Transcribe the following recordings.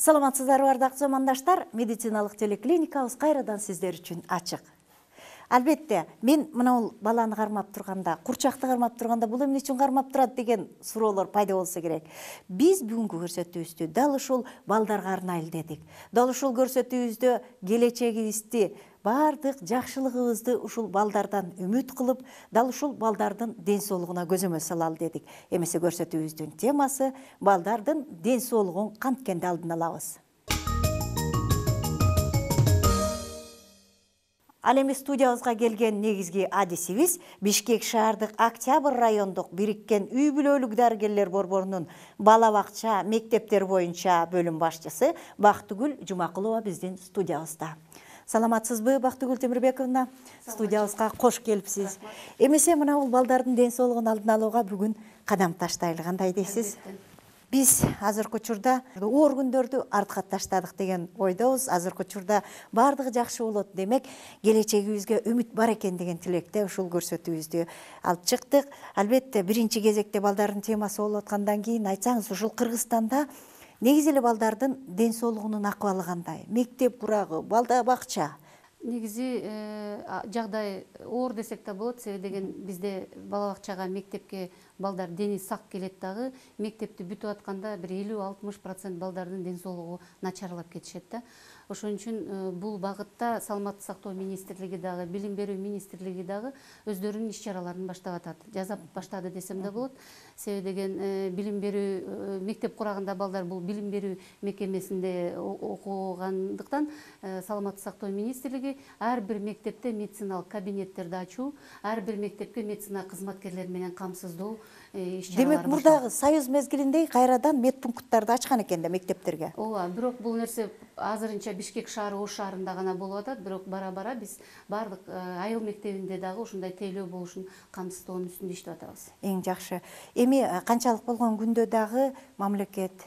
Саламатсыздарбы ардактуу замандаштар, медициналык телеклиникабыз кайрадан сиздер үчүн ачык. Албетте, мен мына баланы кармап турганда, курчакты кармап турганда, бул эмне үчүн кармап турат деген суроолор пайда болсо керек. Биз бүгүнкү көрсөтүүбүздү дал ушул балдарга арнайлы дедик. Дал ушул көрсөтүүбүздө келечегибизди, бардык жакшылыгыбызды ушул балдардан үмүт кылып, дал ушул балдардын ден соолугуна көзөмөл салалы дедик. Эмесе көрсөтүүбүздүн темасы балдардын ден соолугун канткенде алдын алабыз. Ал эми студиябызга келген негизги адисибиз Бишкек шаардык Октябрь райондук бириккен үй бүлөлүк дарыгерлер борборунун бала бакча, мектептер боюнча бөлүм башчысы Бактыгүл Жумакулова биздин студиябызда. Саламатсызбы, Бактыгүл Темирбековна? Студиябызга кош келипсиз. Эмесе мына бул балдардын ден соолугун алдын алууга бүгүн кадам таштайлы, кандай дейсиз? Биз азыркы учурда оор күндөрдү артка таштадык деген ойдобуз. Азыркы учурда бардыгы жакшы болот демек, келечегибизге үмүт бар экен деген тилекте ушул көрсөтүүбүздү алып чыктык. Албетте, биринчи кезекте балдардын темасы болуп аткандан кийин айтсаңыз, ушул Кыргызстанда негизи эле балдардын ден соолугунун акыбалы кандай? Мектеп курагы, балда бакча? Негизи жагдай оор десек да болот, себеби деген бизде бала бакчага, мектепке балдар дени сак келет дагы, мектепти бүтүп атканда бир 50-60% балдардын ден соолугу начарлап кетишет да. Ошон үчүн бул багытта Саламаттык сактоо министрлиги дагы, Билим берүү министрлиги дагы өздөрүнүн иш чараларын баштап атат. Жазап баштады десем да болот. Себеби деген билим берүү мектеп курагында балдар бул билим берүү мекемесинде окугандыктан Саламаттык сактоо министрлиги ар бир мектепте медициналык кабинеттерди ачуу, ар бир мектепке медицина кызматкерлери менен камсыздоо иш чаралары. Демек, мурдагы союз мезгилиндеги кайрадан медпункттарды ачкан экен да мектептерге. Ооба, бирок бул нерсе азырынча Бишкек шаары Ош шаарында гана болуп атат, бирок бара-бара биз бардык айыл мектебинде дагы ушундай тейлөө болушун камсыздоонун үстүндө иштеп атабыз. Эң жакшы. Эми канчалык болгон күндө дагы мамлекет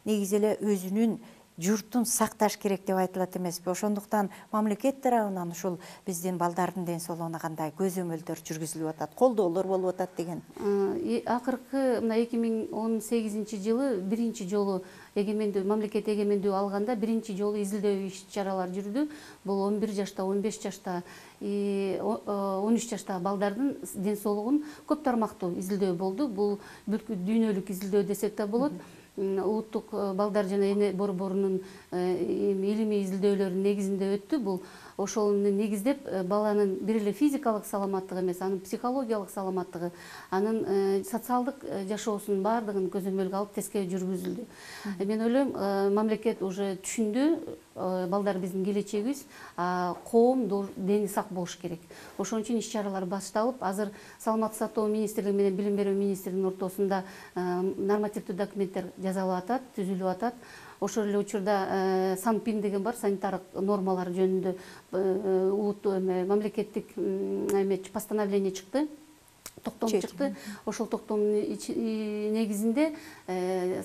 негизи эле өзүнүн журтун сакташ керек деп айтылат эмеспи? Ошондуктан мамлекет тарабынан ушул биздин балдардын ден соолугуна кандай көзөмөлдөр жүргүзүлүп атат, колдоолор болуп атат деген. Акыркы мына 2018-жылы биринчи жолу мамлекет эгемендүү алганда биринчи жолу изилдөө иш чаралар жүрдү. Бул 11 жашта, 15 жашта, 13 жаштагы балдардын ден соолугун көп тармактуу изилдөө болду. Бул дүйнөлүк изилдөө десек да болот. Улуттук балдар жана эне борборунун илимий изилдөөлөрүнүн негизинде өттү. Бул ошону негиздеп баланын бир эле физикалык саламаттыгы эмес, анын психологиялык саламаттыгы, анын социалдык жашоосунун баардыгын көзөмөлгө алып тескери жүргүзүлдү. Мен ойлойм, мамлекет уже түшүндү, балдар биздин келечегибиз, коом дени сак болуш керек. Ошон үчүн иш чаралар башталып, азыр Саламаттык сактоо министрлиги менен Билим берүү министрлигинин ортосунда нормативдүү документтер жасалып атат, түзүлүп атат. Ошол эле учурда СанПИН деген бар, санитардык нормалар жөнүндө мамлекеттик постановление чыкты. Токтом чыкты. Ошол токтомдун негизинде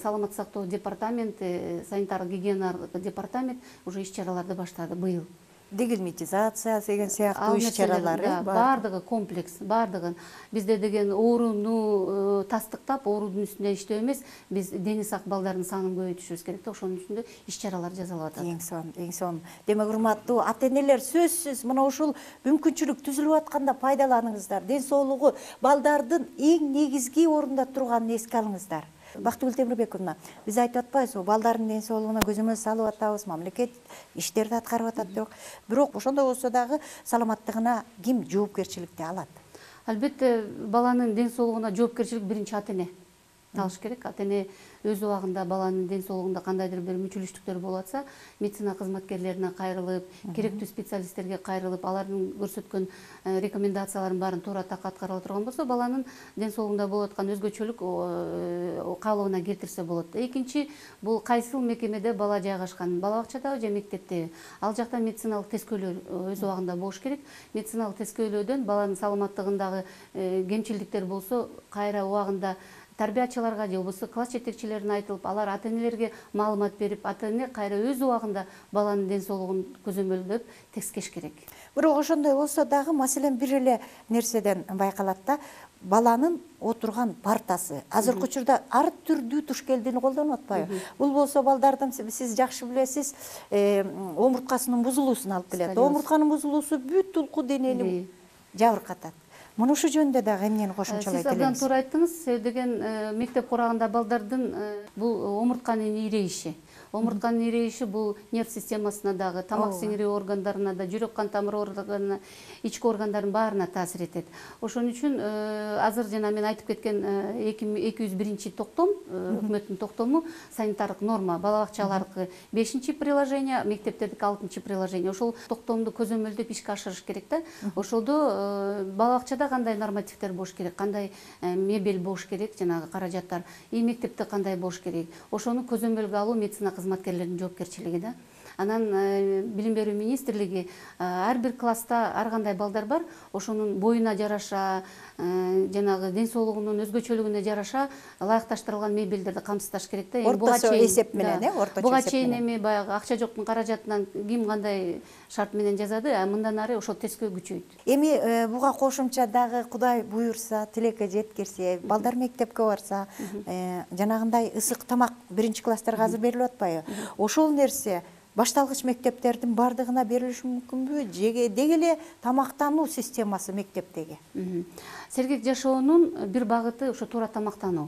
Саламаттык сактоо департаменти, санитардык гигиеналык департамент уже иш чараларды баштады быйыл. Дегельминтизация деген сыяктуу иш чаралары баардыгы комплекс, баардыгын бизде деген ооруну тастыктап, оорудун үстүндө иштөө эмес, биз дени сак балдардын санын көбөйтүшүбүз керек да, ошонун үстүндө иш чаралар жасалып атат. Эң сонун. Демек, урматтуу ата-энелер, сөзсүз мына ушул мүмкүнчүлүк түзүлүп атканда пайдаланыңыздар. Ден соолугу балдардын эң негизги орунда турганын эске алыңыздар. Бактыгүл Темирбековна, биз айтып атпайбызбы, балдардын ден соолугуна көзөмөл салып атабыз, мамлекет иштерди аткарып атат деп. Бирок ошондой болсо дагы саламаттыгына ким жоопкерчиликти алат? Албетте, баланын ден соолугуна жоопкерчилик биринчи ата-эне алыш керек. Ата-эне өз убагында баланын ден соолугунда кандайдыр бир мүчүлүштүктөр болуп атса, медицина кызматкерлерине кайрылып, керектүү специалисттерге кайрылып, алардын көрсөткөн рекомендацияларын баарын туура так аткара турган болсо, баланын ден соолугунда болуп аткан өзгөчөлүк каалоона келтирсе болот. Экинчи, бул кайсыл мекемеде бала жайгашкан, бала бакчадабы же мектептеби, ал жакта медициналык тескөөлөө өз убагында болуш керек. Медициналык тескөөлөөдөн баланын саламаттыгындагы кемчилдиктер болсо, кайра убагында тарбиячыларга же болбосо класс жетекчилерине айтылып, алар ата энелерге маалымат берип, ата эне кайра өз убагында баланын ден соолугун көзөмөлдөп текскеш керек. Бирок ошондой болсо дагы маселен бир эле нерседен байкалат да, баланын отурган партасы. Азыркы учурда ар түрдүү туш келдини колдонуп атпайбы? Бул болсо балдардын, сиз жакшы билесиз, омурткасынын бузулуусун алып келет. Омуртканын бузулуусу бүт улку денени жабыркатат. Муну ушул жөнүндө дагы эмнени кошумчалайт элеңиз? Сиз абдан туура айттыңыз. Деген мектеп курагында балдардын бул омуртканын ирейиши. Омуртканын ирейиши бул нерв системасына дагы, тамак сиңирүү органдарына да, жүрөк кан тамыр органдарына, ички органдардын баарына таасир этет. Ошон үчүн азыр жана мен айтып кеткен 201-токтом, өкмөттүн токтому, санитардык норма, бала бакчалардыкы 5-приложение, мектептердики 6-приложение. Ошол токтомду көзөмөлдөп ишке ашырыш керек да. Ошолдо бала бакчада кандай нормативдер болуш керек, кандай мебель болуш керек, жанагы каражаттар, и мектепте кандай болуш керек. Ошону көзөмөлгө алуу медицина кызматкерлеринин жоопкерчилиги да. Анан билим берүү министрлиги ар бир класста ар кандай балдар бар, ошонун боюна жараша, жанагы ден соолугунун өзгөчөлүгүнө жараша ылайыкташтырылган мебелдерди камсыздаш керек да. Орточо эсеп менен, орточо эсеп менен. Буга чейин эми баягы акча жоктун каражатынан ким кандай шарт менен жазады, мындан ары ошол тескөө күчөйт. Эми буга кошумча дагы Кудай буйрса, тилекке жеткирсе, балдар мектепке барса, жанагындай ысык тамак 1-класстарга азыр берилип атпайбы? Ошол нерсе башталгыч мектептердин бардыгына берилиши мүмкүнбү? Деги эле тамактануу системасы мектептеги. Сергек жашоонун бир багыты ошо туура тамактануу.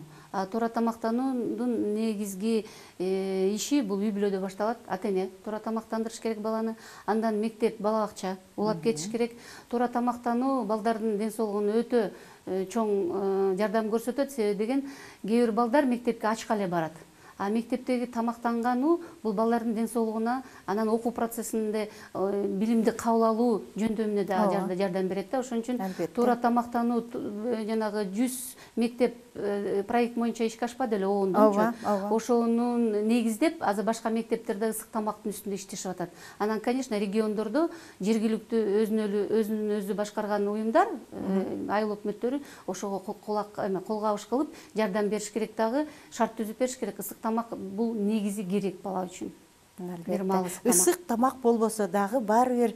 Туура тамактануунун негизги иши бул үй бүлөдө башталат. Ата эне туура тамактандырыш керек баланы, андан мектеп, бала бакча улап кетиш керек. Туура тамактануу балдардын ден соолугуна өтө чоң жардам көрсөтөт, себеби деген кээ бир балдар мектепке ачка эле барат. А мектептеги тамактангануу бул балдардын ден соолугуна, анан окуу процессинде билимди кабыл алуу жөндөмүнө да жардам берет да. Ошон үчүн туура тамактануу жанагы 100 мектеп проект боюнча ишке ашпады эле оончу. Ошонун негиздеп, азыр башка мектептерде ысык тамактын үстүндө иштешип атат. Анан, конечно, региондордо жергиликтүү өзүнүн өзү башкарган уюмдар, айыл өкмөттөрү ошого кол кабыш кылып жардам бериш керек дагы, шарт түзүп бериш керек. Ысык тамак бул негизи керек бала үчүн. Ысык тамак болбосо дагы баары бир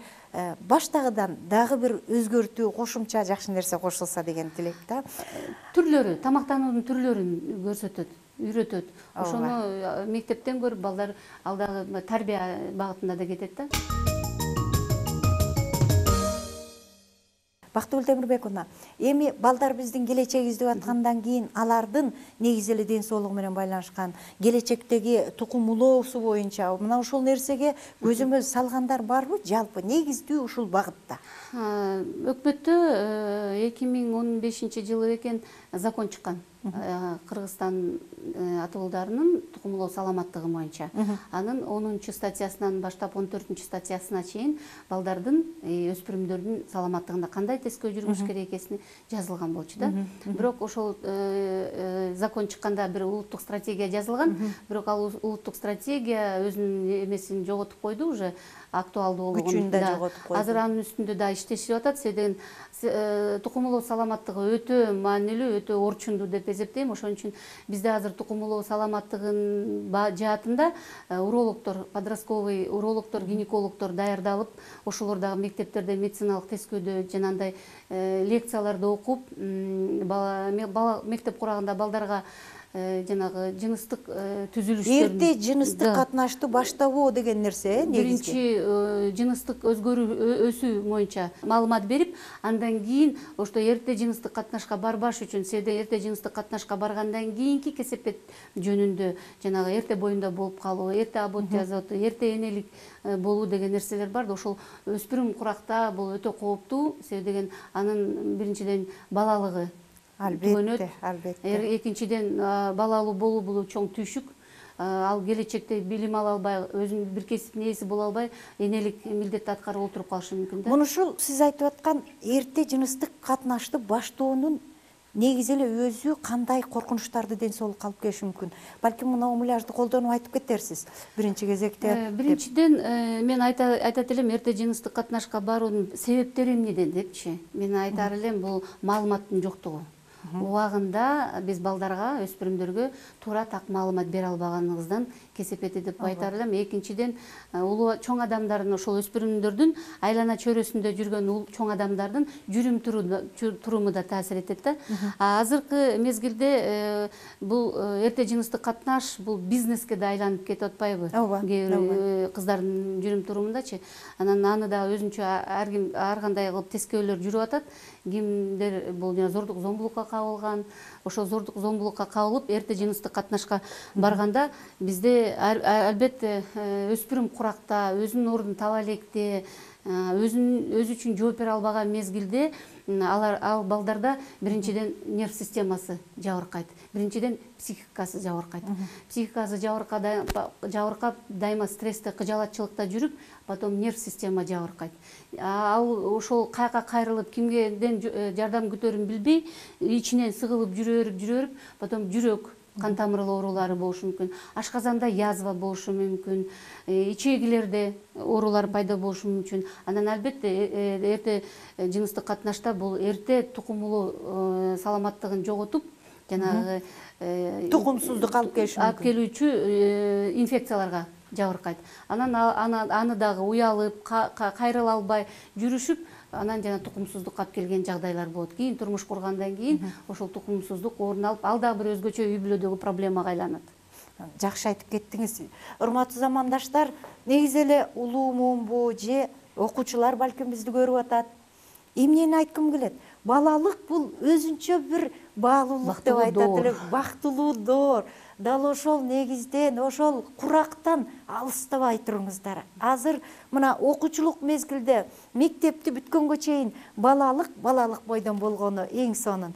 баштагыдан дагы бир өзгөртүү, кошумча жакшы нерсе кошулса деген тилек да. Түрлөрү, тамактануунун түрлөрүн көрсөтөт, үйрөтөт. Ошону мектептен көрүп балдар алдагы тарбия багытында да кетет да. Бактыгүл Темирбековна, эми балдар биздин келечегибиз деп аткандан кийин алардын негизи эле ден соолугу менен байланышкан келечектеги тукум улоосу боюнча мына ушул нерсеге көзөмөл салгандар барбы? Жалпы негиздүү ушул багытта. Өкмөттө 2015-жылы экен закон чыккан. Кыргызстан атуулдарынын тукум улоо саламаттыгы боюнча. Анын 10-статьясынан баштап 14-статьясына чейин балдардын, өспүрүмдөрдүн саламаттыгында кандай тескөө жүргүзүш керек экени жазылган болчу да. Бирок ошол закон чыкканда бир улуттук стратегия жазылган, бирок ал улуттук стратегия өзүнүн эмесин жоготуп койду, уже актуалдуу болгон. Күчүн да жоготуп койду. Азыр анын үстүндө да иштешип атат. Себеби тукум улоо саламаттыгы өтө маанилүү, өтө орчундуу деп эсептейм. Ошон үчүн бизде азыр тукум улоо саламаттыгын жаатында урологдор, подростковый урологдор, гинекологдор даярдалып, ошолор дагы мектептерде медициналык тескөөдө жанагындай лекцияларды окуп, мектеп курагында балдарга жанагы жыныстык түзүлүштөрүн, эрте жыныстык катнаштуу баштабоо деген нерсе негизги. Биринчи жыныстык өзгөрүү өсүү боюнча маалымат берип, андан кийин ошто эрте жыныстык катнашка барбаш үчүн, себеби эрте жыныстык катнашка баргандан кийинки кесепет жөнүндө жанагы эрте боюнда болуп калуу, эрте аборт жасоо, эрте энелик болуу деген нерселер бар да. Ошол өспүрүм куракта бул өтө кооптуу, себеби деген анын биринчиден балалыгы Албетте. Экинчиден балалуу болуу бул чоң түйшүк. Ал келечекте билим ала албай, өзүнүн бир кесиптин ээси боло албай, энелик милдетти аткарып отуруп калышы мүмкүн да. Муну ушул сиз айтып аткан эрте жыныстык катнашты баштоонун негизи эле өзү кандай коркунучтарды ден соолукка алып келиши мүмкүн? Балким мына муляжды колдонуп айтып кетерсиз биринчи кезекте. Биринчиден мен айтат элем, эрте жыныстык катнашка баруунун себептери эмнеден депчи. Мен айтар элем, бул маалыматтын жоктугу. убагында биз балдарга, өспүрүмдөргө туура так маалымат бере албаганыбыздан кесепети деп айтар элем. Экинчиден, улуу чоң адамдардын, ошол өспүрүмдөрдүн айлана чөйрөсүндө жүргөн чоң адамдардын жүрүм туруму да таасир этет да. Азыркы мезгилде бул эрте жыныстык катнаш бул бизнеске да айланып кетип атпайбы? Кээ бир кыздардын жүрүм турумундачы. Анан аны да өзүнчө ар кандай кылып тескөөлөр жүрүп атат. Кимдер бул зордук зомбулукка кабылган, ошол зордук зомбулукка кабылып эрте жыныстык катнашка барганда бизде албетте өспүрүм куракта, өзүнүн ордун таба электе, өзү үчүн жооп бере албаган мезгилде ал балдарда биринчиден нерв системасы жабыркайт, биринчиден психикасы жабыркайт. Психикасы жабыркап, дайыма стрессте, кыжалатчылыкта жүрүп, потом нерв система жабыркайт. Ал ошол каяка кайрылып, кимден жардам күтөрүн билбей, ичинен сыгылып жүрө-берип, потом жүрөк, кан тамырлы оорулары болушу мүмкүн, ашказанда язва болушу мүмкүн, ичегилерде оорулар пайда болушу мүмкүн. Анан албетте эрте жыныстык катнашта бул эрте тукумулуу саламаттыгын жоготуп, жанагы тукумсуздук алып келүүчү инфекцияларга жабыркайт. Анан аны дагы уялып, кайрыла албай жүрүшүп, анан жана тукумсуздукка алып келген жагдайлар болот. Кийин турмуш кургандан кийин ошол тукумсуздук орун алып, ал дагы бир өзгөчө үй бүлөдөгү проблемага айланат. Жакшы айтып кеттиңиз. Урматтуу замандаштар, негизи эле улуу муунбу же окуучулар балким бизди көрүп атат. Эмнени айткым келет? Балалык бул өзүнчө бир баалуулук деп айтат эле, бактылуудор. Дал ошол негизден, ошол курактан алыстабай туруңуздар. Азыр мына окуучулук мезгилде мектепти бүткөнгө чейин балалык бойдон болгону эң сонун.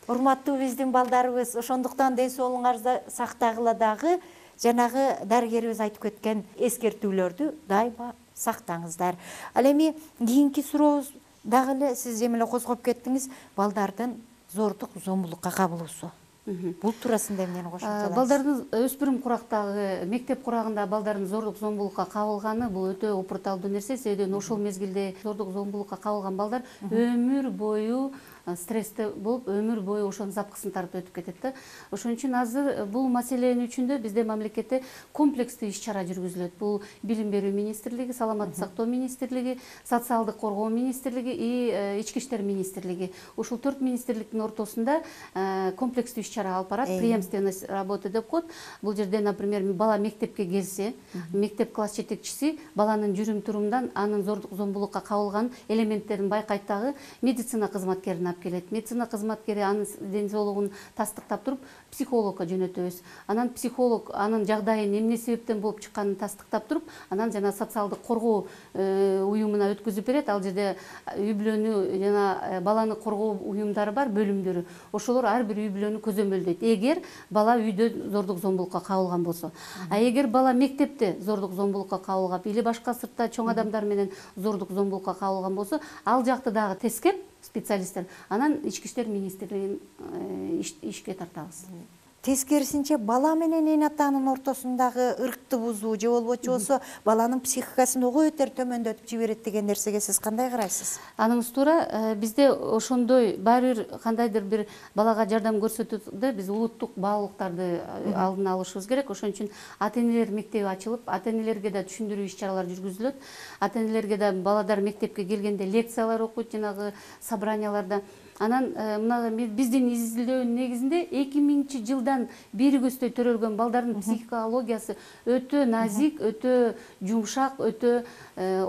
Урматтуу биздин балдарыбыз, ошондуктан ден соолугуңарды сактагыла дагы жанагы дарыгерибиз айтып кеткен эскертүүлөрдү дайыма сактаңыздар. Ал эми кийинки сурообуз дагы эле сиз эми эле козгоп кеттиңиз, балдардын зордук зомбулукка кабылуусу. Бул туурасында эмнени кошумчалайсыз? Балдардын өспүрүм курактагы, мектеп курагында балдардын зордук зомбулукка кабылганы бул өтө опурталдуу нерсе. Себеби ошол мезгилде зордук зомбулукка кабылган балдар өмүр бою стрессте болуп, өмүр бою ошонун запкысын тартып өтүп кетет да. Ошон үчүн азыр бул маселенин үчүндө бизде мамлекетте комплекстүү иш-чара жүргүзүлөт. Бул Билим берүү министрлиги, Саламаттык сактоо министрлиги, Социалдык коргоо министрлиги и Ички иштер министрлиги. Ушул 4 министрликтин ортосунда комплекстүү иш-чара алып барат, преемственность работы деп коет. Бул жерде, например, бала мектепке келсе, мектеп класс жетекчиси баланын жүрүм турумундан анын зордук зомбулукка кабылган элементтерин байкайт дагы медицина кызматкерин келет. Медицина кызматкери анын ден соолугун тастыктап туруп, психологко жөнөтөбүз. Анан психолог анын жагдайын эмне себептен болуп чыкканын тастыктап туруп, анан жана социалдык коргоо уюмуна өткүзүп берет. Ал жерде үй бүлөнү жана баланы коргоо уюмдары бар, бөлүмдөрү. Ошолор ар бир үй бүлөнү көзөмөлдөйт. Эгер бала үйдө зордук зомбулукка кабылган болсо. Эгер бала мектепте зордук зомбулукка кабылган или башка сыртта чоң адамдар менен зордук зомбулукка кабылган болсо, ал жакты дагы тескеп специалисттер, анан Ички иштер министрлигин ишке тартабыз. Тескерисинче бала менен эн атанын ортосундагы ыркты бузуу же болбочу баланын психикасын ого өтөр төмөндөтүп жиберет деген нерсеге сиз кандай карайсыз? Аныңыз туура, бизде ошондой баары бир кандайдыр бир балага жардам көрсөтүүдө биз улуттук баалуулуктарды алдын алышыбыз керек. Ошон үчүн ата-энелер мектеби ачылып, ата-энелерге да түшүндүрүү иш-чаралар жүргүзүлөт. Ата-энелерге да баладар мектепке келгенде лекциялар окуйт, жанагы собранияларда. Анан биздин изилдөөнүн негизинде 2000 жылдан бери көздөй төрөлгөн балдардын психологиясы өтө назик, өтө жумшак, өтө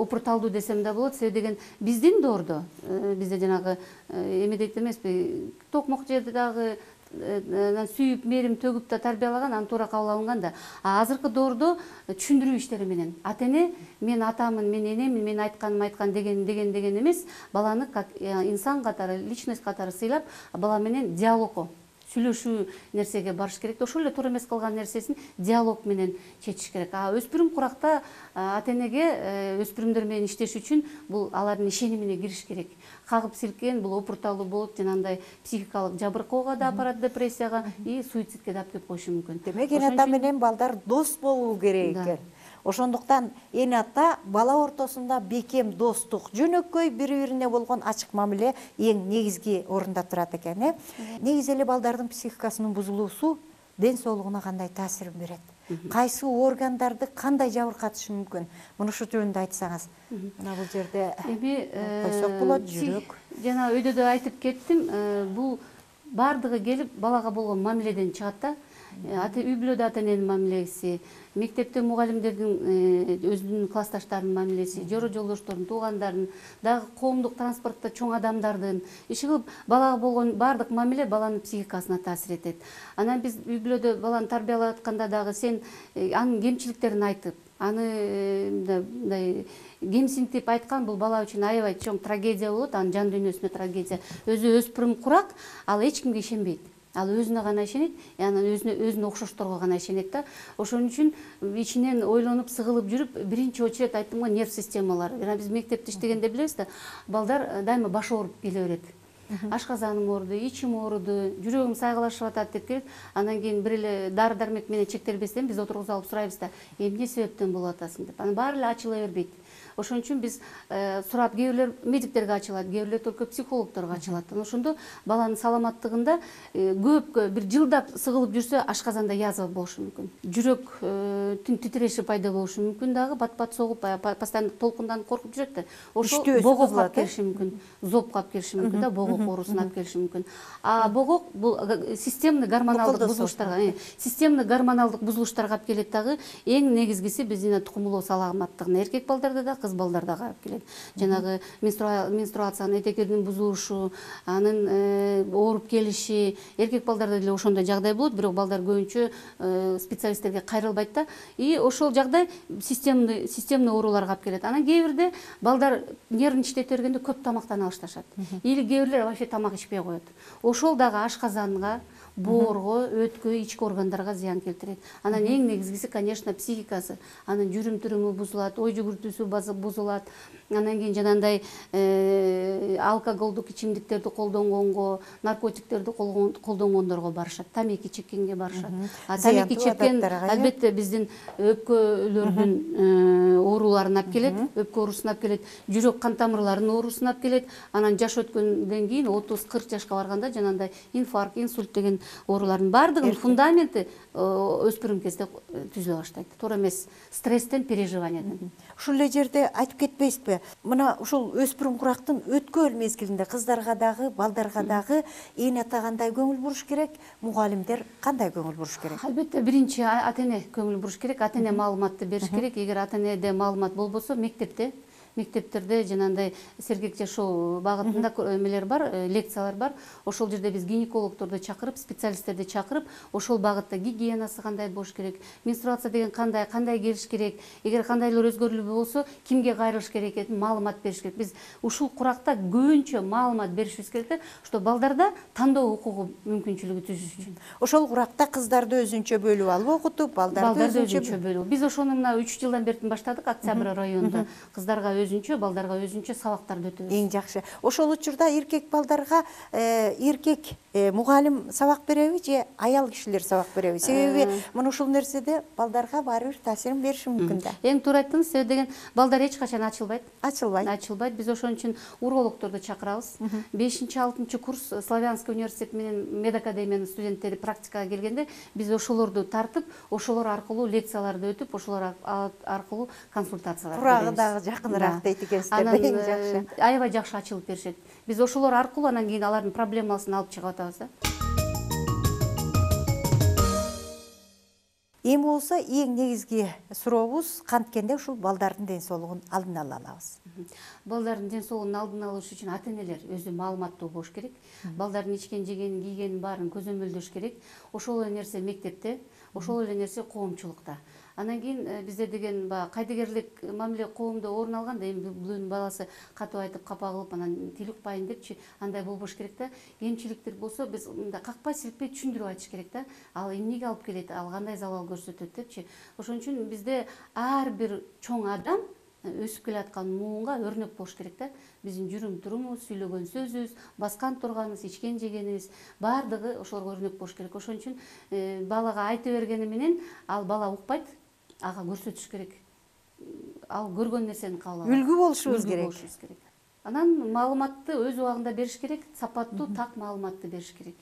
опурталдуу десем да болот. Себеби деген биздин доордо, бизде жанагы эме дейт эмеспи, токмок жерде дагы сүйүп, мерим төгүп да тарбиялаган, аны туура кабыл алынган да. Азыркы доордо түшүндүрүү иштери менен ата-эне мен атамын, мен энемин, мен айтканым айткан деген эмес, баланы как инсан катары, личность катары сыйлап, бала менен диалогго, сүйлөшүү нерсеге барыш керек. Ошол эле туура эмес кылган нерсесин диалог менен чечиш керек. Өспүрүм куракта ата-энеге өспүрүмдөр менен иштеш үчүн бул алардын ишенимине кириш керек. Кагып силкен бул опурталуу болуп, жанагындай психикалык жабыркоого да апарат, депрессияга и суицидке да алып келип коюшу мүмкүн. Демек, эн ата менен балдар дос болуу керек экен. Ошондуктан эне ата бала ортосунда бекем достук, жөнөкөй бири-бирине болгон ачык мамиле эң негизги орунда турат экен. Негизи эле балдардын психикасынын бузулуусу ден соолугуна кандай таасирин берет? Кайсы органдарды кандай жабыркатышы мүмкүн? Муну ушу жөнүндө айтсаңыз. Мына бул жерде койсок болот, жүрөк. Жана өйдө да айтып кеттим, бул бардыгы келип балага болгон мамиледен чыгат да. Үй бүлөдө ата эненин мамилеси, мектепте мугалимдердин өзүнүн классташтарынын мамилеси, жоро жолдоштордун, туугандардын, дагы коомдук транспортто чоң адамдардын иши кылып балага болгон бардык мамиле баланын психикасына таасир этет. Анан биз үй бүлөдө баланы тарбиялап атканда дагы сен анын кемчиликтерин айтып, аны мындай кемсинтип айткан бул бала үчүн аябай чоң трагедия болот, анын жан дүйнөсүнө трагедия. Өзү өспүрүм курак, ал эч кимге ишенбейт. Ал өзүнө гана ишенет, анан өзүнө окшошторго гана ишенет да. Ошон үчүн ичинен ойлонуп, сыгылып жүрүп, биринчи очередь айттым го, нерв системалары. Жана биз мектепте иштегенде билебиз да, балдар дайыма башы ооруп келе берет. Ашказаным ооруду, ичим ооруду, жүрөгүм сайгылашып атат деп келет. Анан кийин бир эле дары дармек менен чектелбестен биз отургузуп алып сурайбыз да, эмне себептен болуп атасың деп. Анан баары эле ачыла бербейт. Ошон үчүн биз сурап, кээ бирлер медиктерге ачылат, кээ бирлер только психологторго ачылат. Ошондо баланын саламаттыгында көпкө бир жылдап сыгылып жүрсө ашказанда язва болушу мүмкүн. Жүрөктүн титиреши пайда болушу мүмкүн дагы, бат-бат согуп, постоянно толкундан коркуп жүрөт да. Ошол богок алып келиши мүмкүн, зоб алып келиши мүмкүн да, богок оорусун алып келиши мүмкүн. А богок бул системный гормоналдык бузулуштарга алып келет дагы. Эң негизгиси биздин тукумулоо саламаттыгына эркек балдарда да, кыз балдарда алып келет. Жанагы менструациянын этекердин бузулушу, анын ооруп келиши, эркек балдарда деле ошондой жагдай болот, бирок балдар көбүнчө специалисттерге кайрылбайт да. И ошол жагдай системный ооруларга алып келет. Анан кээ бирде балдар нервин иштете бергенде көп тамактана башташат. Или кээ бирлер вообще тамак ичпей коет. Ошол дагы ашказанга, боорго, өткө, ички органдарга зыян келтирет. Анан эң негизгиси, конечно, психикасы. Анын жүрүм-туруму бузулат, ой жүгүртүүсү бузулат. Анан кийин жанагындай алкоголдук ичимдиктерди колдонгонго, наркотиктерди колдонгондорго барышат, тамеки чеккенге барышат. Тамеки чеккен албетте биздин өпкөлөрдүн ооруларын алып келет, өпкө оорусун алып келет, жүрөк кан тамырларынын оорусун алып келет. Анан жаш өткөндөн кийин 30-40 жашка барганда жанагындай инфаркт, инсульт деген оорулардын бардыгынын фундаменти өспүрүм кезде түзүлө баштайт. Туура эмес, стресстен, переживаниядан. Ушул эле жерде айтып кетпейсизби? Мына ушул өспүрүм курактын өткөл мезгилинде кыздарга дагы, балдарга дагы эне ата кандай көңүл буруш керек, мугалимдер кандай көңүл буруш керек? Албетте биринчи ата эне көңүл буруш керек, ата эне маалыматты бериш керек. Эгер ата энеде маалымат болбосо, мектептерде жанагындай сергек жашоо багытында эмелер бар, лекциялар бар. Ошол жерде биз гинекологторду чакырып, специалисттерди чакырып, ошол багытта гигиенасы кандай болуш керек, менструация деген кандай келиш керек, эгер кандайлыр өзгөрүүлөр болсо, кимге кайрылыш керек экенин маалымат бериш керек. Биз ушул куракта көбүнчө маалымат беришибиз керек да, что балдарда тандоо укугу мүмкүнчүлүгү түзүш үчүн. Ошол куракта кыздарды өзүнчө бөлүп алып окутуп, балдарды өзүнчө бөлүп. Биз ошону мына 3 жылдан бери баштадык, Октябрь районунда. Кыздарга өзүнчө, балдарга өзүнчө сабактарды өтөбүз. Эң жакшы. Ошол учурда эркек балдарга эркек мугалим сабак береби же аял кишилер сабак береби? Себеби мына ушул нерседе балдарга баары бир таасирин бериши мүмкүн да. Эң туура айттыңыз, себеби деген балдар эч качан ачылбайт. Ачылбайт. Биз ошон үчүн урологторду чакырабыз. 5-6 курс Славянский университет менен медакадемиянын студенттери практикага келгенде, биз ошолорду тартып, ошолор аркылуу лекцияларды өтүп, ошолор аркылуу консультациялар беребиз. Курагы дагы жакыныраак дейт экенсиздер. Эң жакшы. Аябай жакшы ачылып беришет. Биз ошолор аркылуу анан кийин алардын проблемасын алып чыгып атабыз да. Эми болсо эң негизги сурообуз канткенде ушул балдардын ден соолугун алдын ала алабыз. Балдардын ден соолугун алдын алыш үчүн ата энелер өзү маалыматтуу болуш керек. Балдардын ичкен, жегенин, кийгенин баарын көзөмөлдөш керек. Ошол эле нерсе мектепте, ошол эле нерсе коомчулукта. Анан кийин бизде деген кайдыгерлик мамиле коомдо орун алганда, эми бул баласы катуу айтып капа кылып, анан тил укпайын депчи, андай болбош керек да. Кемчиликтер болсо биз мындай какпай силкпей түшүндүрүп айтыш керек да. Ал эмнеге алып келет, ал кандай залал көрсөтөт депчи. Ошон үчүн бизде ар бир чоң адам өсүп келаткан муунга өрнөк болуш керек да. Биздин жүрүм турумубуз, сүйлөгөн сөзүбүз, баскан турганыбыз, ичкен жегенибиз баардыгы ошолорго өрнөк болуш керек. Ошон үчүн балага айта бергени менен ал бала укпайт, ага көрсөтүш керек. ал көргөн нерсени кабыл алат. Үлгү болушубуз Үлгү керек. болушубуз керек. Анан маалыматты өз убагында бериш керек, сапаттуу, так маалыматты бериш керек.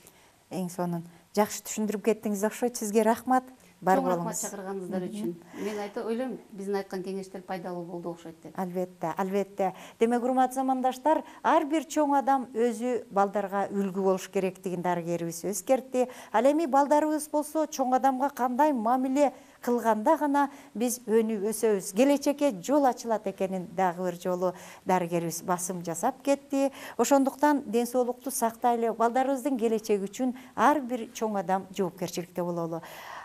Эң сонун жакшы түшүндүрүп кеттиңиз окшойт. Сизге рахмат. Бар Чоң рахмат болуңуз. чакырганыңыздар үчүн. Мен ойлойм, биздин айткан кеңештер пайдалуу болду окшойт деп. Албетте, албетте. Демек, урматтуу замандаштар, ар бир чоң адам өзү балдарга үлгү болуш керектигин дарыгерибиз эскертти. Ал эми балдарыбыз болсо чоң адамга кандай мамиле кылганда гана биз өнүп өсөбүз, келечекке жол ачылат экенин дагы бир жолу дарыгерибиз басым жасап кетти. Ошондуктан ден соолукту сактайлы, балдарыбыздын келечеги үчүн ар бир чоң адам жоопкерчиликте бололу.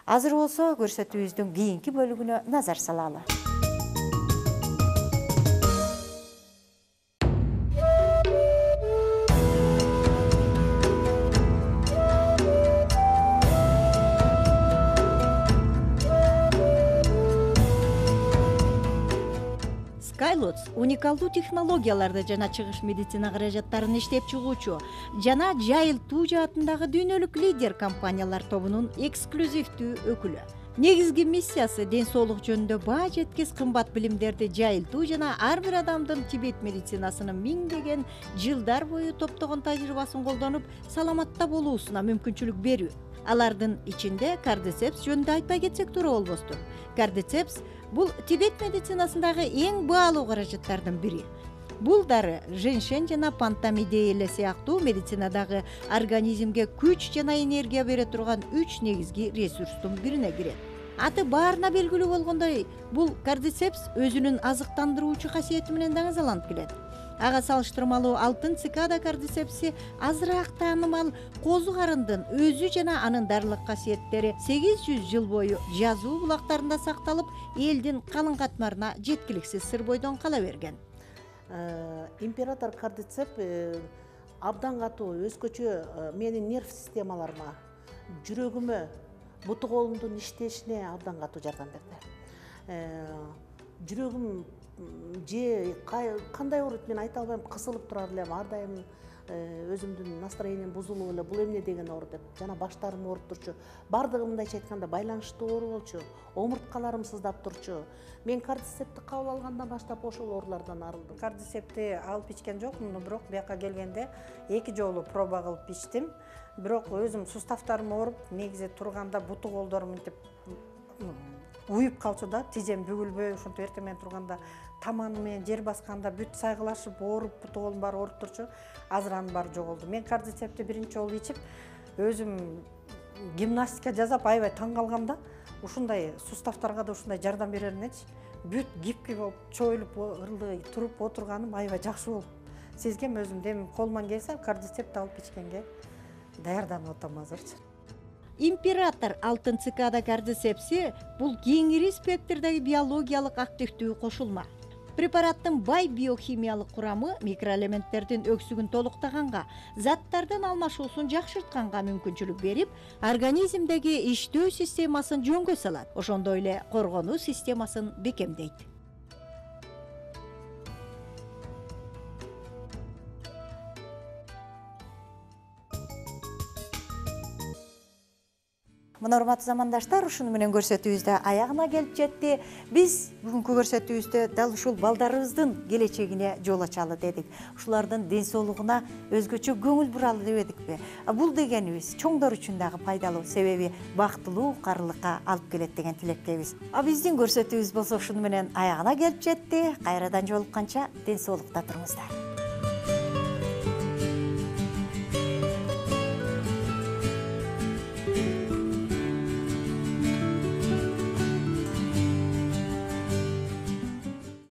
Азыр болсо көрсөтүүбүздүн кийинки бөлүгүнө назар салалы. Skylotz уникалдуу технологияларды жана чыгыш медицина каражаттарын иштеп чыгуучу жана жайылтуу жаатындагы дүйнөлүк лидер компаниялар тобунун эксклюзивдүү өкүлү. Негизги миссиясы ден соолук жөнүндө баа жеткис кымбат билимдерди жайылтуу жана ар бир адамдын тибет медицинасынын миңдеген жылдар бою топтогон тажрыйбасын колдонуп саламатта болуусуна мүмкүнчүлүк берүү. Алардын ичинде кардицепс жөнүндө айтпай кетсек туура болбостур. Кардицепс бул тибет медицинасындагы эң баалуу каражаттардын бири. Бул дары женьшень жана пантамидей эле сыяктуу медицинадагы организмге күч жана энергия бере турган 3 негизги ресурстун бирине кирет. Аты баарына белгилүү болгондой, бул кардицепс өзүнүн азыктандыруучу касиети менен дагы заланып келет. Ага салыштырмалуу алтын цикада кардицепси азыраак таанымал козу карындын өзү жана анын дарылык касиеттери 800 жыл бою жазуу булактарында сакталып, элдин калың катмарына жеткиликсиз сыр бойдон кала берген. Император кардицеп абдан катуу өзгөчө менин нерв системаларыма, жүрөгүмө, буту колумдун иштешине абдан катуу жардам берди. Жүрөгүм же кандай ооруйт мен айта албайм, кысылып турар элем, ар дайым өзүмдүн настроением бузулуп эле, бул эмне деген оору деп, жана баштарым ооруп турчу. Бардыгы мындайча айтканда байланыштуу оору болчу, омурткаларым сыздап турчу. Мен кардицепти кабыл алгандан баштап ошол оорулардан арылдым. Кардицепти алып ичкен жокмун, бирок бияка келгенде 2 жолу проба кылып ичтим. Бирок өзүм суставтарым ооруп, негизи турганда буту колдорум мынтип уюп калчу да, тизем бүгүлбөй, ошентип эртең менен турганда таманы менен жер басканда бүт сайгылашып, ооруп, буту колум баары ооруп турчу. Азыр анын баары жоголду. Мен кардицепти биринчи жолу ичип, өзүм гимнастика жасап аябай таң калгам да, ушундай суставтарга да ушундай жардам береринечи. Бүт гибкий болуп, чоюлуп, ырылы туруп отурганым аябай жакшы болуп сезгем өзүм. Демим колуман келсе кардицепти алып ичкенге даярданып атам азырчы. Император алтын цикада кардицепси бул кеңири спектрдеги биологиялык активдүү кошулма. Препараттын бай биохимиялык курамы микроэлементтердин өксүгүн толуктаганга, заттардын алмашуусун жакшыртканга мүмкүнчүлүк берип, организмдеги иштөө системасын жөнгө салат. Ошондой эле коргонуу системасын бекемдейт. Мына урматтуу замандаштар, ушуну менен көрсөтүүбүздө аягына келип жетти. Биз бүгүнкү көрсөтүүбүздө дал ушул балдарыбыздын келечегине жол ачалы дедик. Ушулардын ден соолугуна өзгөчө көңүл буралы дебедикпи? Бул дегенибиз чоңдор үчүн дагы пайдалуу, себеби бактылуу карылыкка алып келет деген тилектебиз. Биздин көрсөтүүбүз болсо ушуну менен аягына келип жетти. Кайрадан жолукканча ден соолукта туруңуздар.